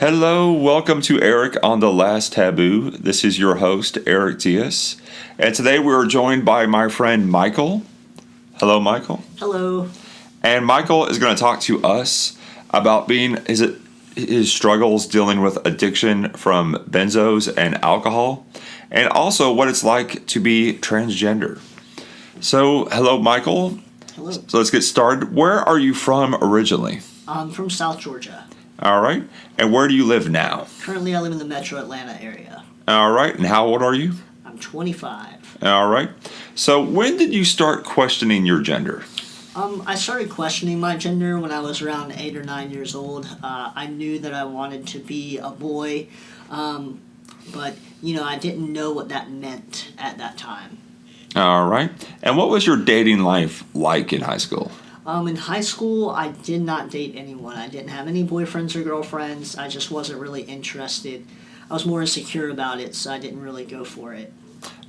Hello, welcome to Eric on the Last Taboo. This is your host, Eric Diaz. And today we are joined by my friend Michael. Hello, Michael. Hello. And Michael is going to talk to us about his struggles dealing with addiction from benzos and alcohol, and also what it's like to be transgender. So, hello, Michael. Hello. So let's get started. Where are you from originally? I'm from South Georgia. All right. And where do you live now? Currently, I live in the metro Atlanta area. All right. And how old are you? I'm 25. All right. So when did you start questioning your gender? I started questioning my gender when I was around 8 or 9 years old. I knew that I wanted to be a boy, but, I didn't know what that meant at that time. All right. And what was your dating life like in high school? In high school, I did not date anyone. I didn't have any boyfriends or girlfriends. I just wasn't really interested. I was more insecure about it, so I didn't really go for it.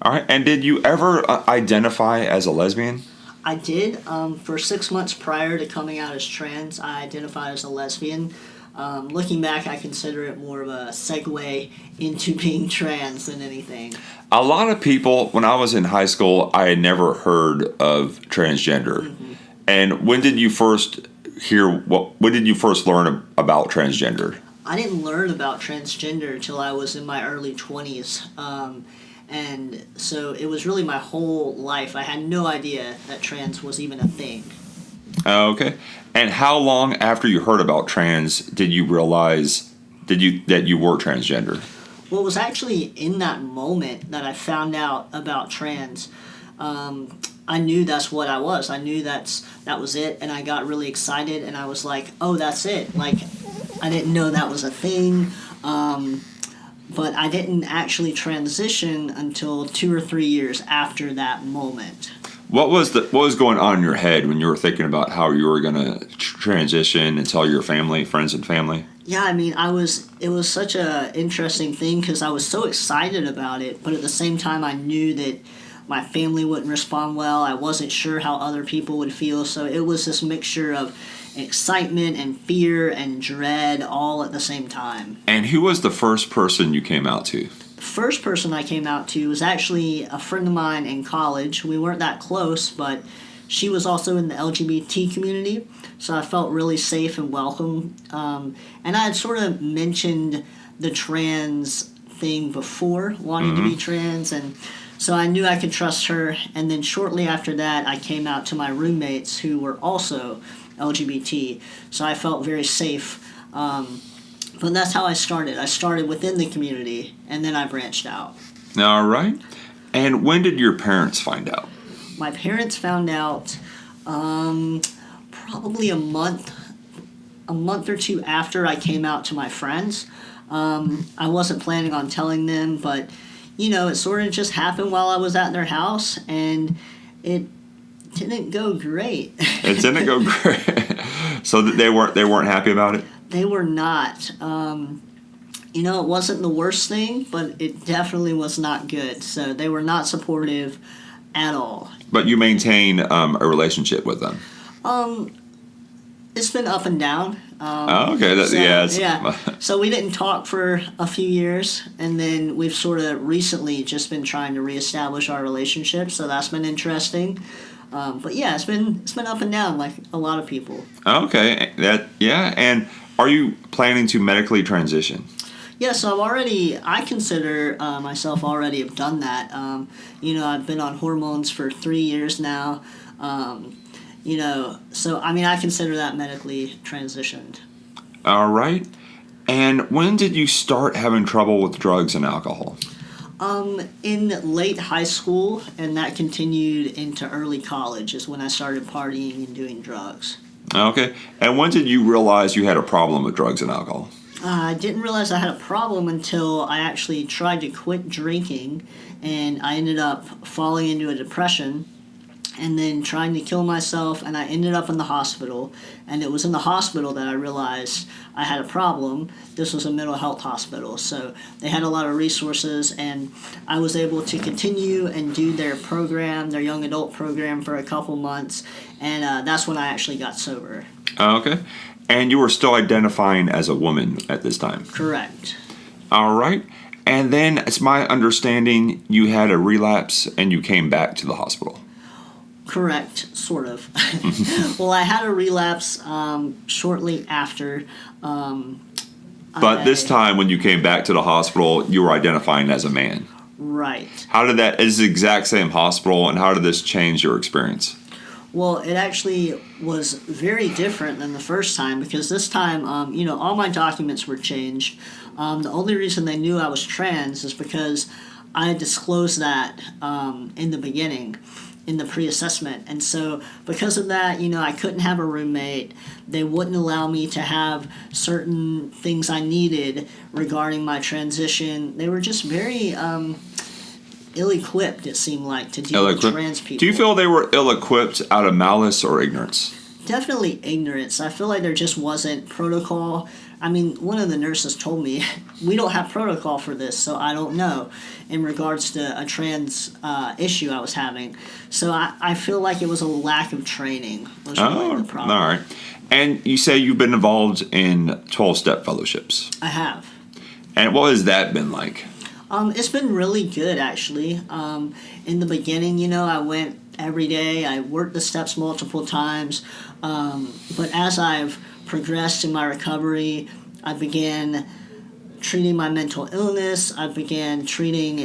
All right. And did you ever identify as a lesbian? I did. For 6 months prior to coming out as trans, I identified as a lesbian. Looking back, I consider it more of a segue into being trans than anything. A lot of people, when I was in high school, I had never heard of transgender. Mm-hmm. And when did you first when did you first learn about transgender? I didn't learn about transgender until I was in my early 20s. And so it was really my whole life. I had no idea that trans was even a thing. Okay. And how long after you heard about trans did you realize that you were transgender? Well, it was actually in that moment that I found out about trans. I knew that's what I was. I knew that was it, and I got really excited, and I was like, oh, that's it. Like, I didn't know that was a thing, but I didn't actually transition until 2 or 3 years after that moment. What was going on in your head when you were thinking about how you were going to transition and tell your friends and family? Yeah, I mean, it was such a interesting thing because I was so excited about it, but at the same time I knew that my family wouldn't respond well. I wasn't sure how other people would feel, so it was this mixture of excitement and fear and dread all at the same time. And who was the first person you came out to? The first person I came out to was actually a friend of mine in college. We weren't that close, but she was also in the LGBT community, so I felt really safe and welcome. And I had sort of mentioned the trans thing before, wanting to be trans, and so I knew I could trust her. And then shortly after that, I came out to my roommates who were also LGBT, so I felt very safe. But that's how I started. I started within the community, and then I branched out. All right. And when did your parents find out? My parents found out probably a month or two after I came out to my friends. I wasn't planning on telling them, but it sort of just happened while I was at their house, and it didn't go great. It didn't go great. So they weren't happy about it? They were not. It wasn't the worst thing, but it definitely was not good. So they were not supportive at all. But you maintain a relationship with them? It's been up and down. Okay. So we didn't talk for a few years, and then we've sort of recently just been trying to reestablish our relationship. So that's been interesting. But yeah, it's been up and down like a lot of people. Okay. And are you planning to medically transition? Yeah, so I consider myself already have done that. I've been on hormones for 3 years now. So I consider that medically transitioned. All right. And when did you start having trouble with drugs and alcohol? In late high school, and that continued into early college is when I started partying and doing drugs. Okay. And when did you realize you had a problem with drugs and alcohol? I didn't realize I had a problem until I actually tried to quit drinking, and I ended up falling into a depression and then trying to kill myself, and I ended up in the hospital. And it was in the hospital that I realized I had a problem. This was a mental health hospital, so they had a lot of resources, and I was able to continue and do their program, their young adult program, for a couple months, and that's when I actually got sober. Okay. And you were still identifying as a woman at this time. Correct. All right. And then it's my understanding you had a relapse and you came back to the hospital. Correct, sort of. Well, I had a relapse shortly after. But this time when you came back to the hospital, you were identifying as a man. Right. How did that, it's the exact same hospital, and how did this change your experience? Well, it actually was very different than the first time because this time, all my documents were changed. The only reason they knew I was trans is because I had disclosed that in the beginning, in the pre-assessment. And so because of that, I couldn't have a roommate. They wouldn't allow me to have certain things I needed regarding my transition. They were just very ill-equipped, it seemed like, to deal with trans people. Do you feel they were ill-equipped out of malice or ignorance? Definitely ignorance. I feel like there just wasn't protocol. I mean, one of the nurses told me, we don't have protocol for this, so I don't know, in regards to a trans issue I was having. So I feel like it was a lack of training was really the problem. All right. And you say you've been involved in 12-step fellowships. I have. And what has that been like? It's been really good, actually. In the beginning, I went every day. I worked the steps multiple times. But as I've progressed in my recovery, I began treating my mental illness. I began treating,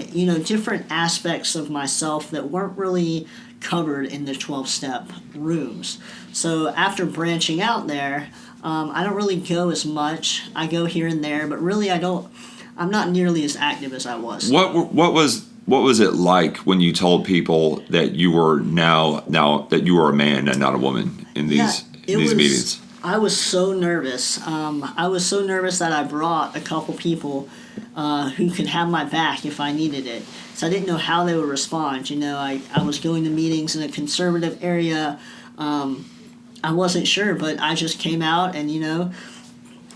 different aspects of myself that weren't really covered in the 12-step rooms. So after branching out there, I don't really go as much. I go here and there, but really I'm not nearly as active as I was. What was it like when you told people that you were now that you were a man and not a woman in these meetings? I was so nervous. I was so nervous that I brought a couple people who could have my back if I needed it. So I didn't know how they would respond. I was going to meetings in a conservative area. I wasn't sure, but I just came out and,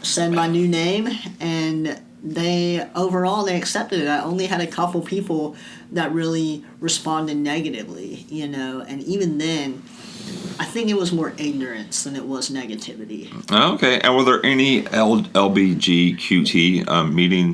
said my new name, and they accepted it. I only had a couple people that really responded negatively, and even then, I think it was more ignorance than it was negativity. Okay. And were there any LBGQT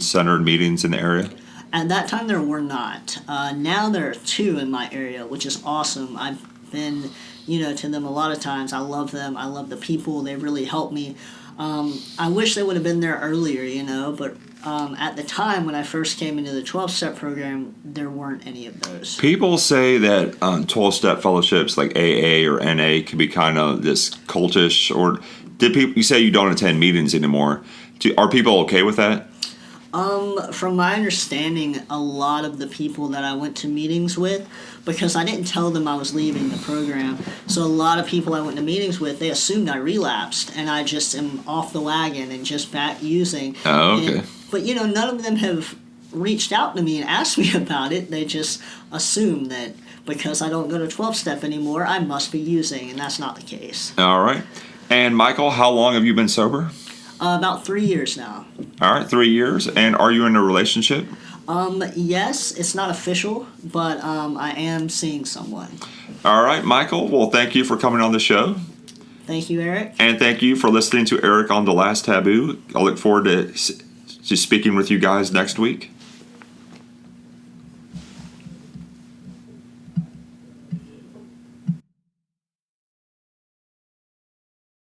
centered meetings in the area? At that time, there were not. Now there are 2 in my area, which is awesome. I've been, to them a lot of times. I love them. I love the people. They really helped me. I wish they would have been there earlier, but at the time when I first came into the 12-step program, there weren't any of those. People say that 12-step fellowships like AA or NA can be kind of this cultish. Or you say you don't attend meetings anymore? Are people okay with that? From my understanding, a lot of the people that I went to meetings with, because I didn't tell them I was leaving the program, so a lot of people I went to meetings with, they assumed I relapsed, and I just am off the wagon and just back using. Oh, okay. But, none of them have reached out to me and asked me about it. They just assume that because I don't go to 12-step anymore, I must be using, and that's not the case. All right. And Michael, how long have you been sober? About 3 years now. All right, 3 years. And are you in a relationship? Yes, it's not official, but I am seeing someone. All right, Michael. Well, thank you for coming on the show. Thank you, Eric. And thank you for listening to Eric on The Last Taboo. I look forward to speaking with you guys next week.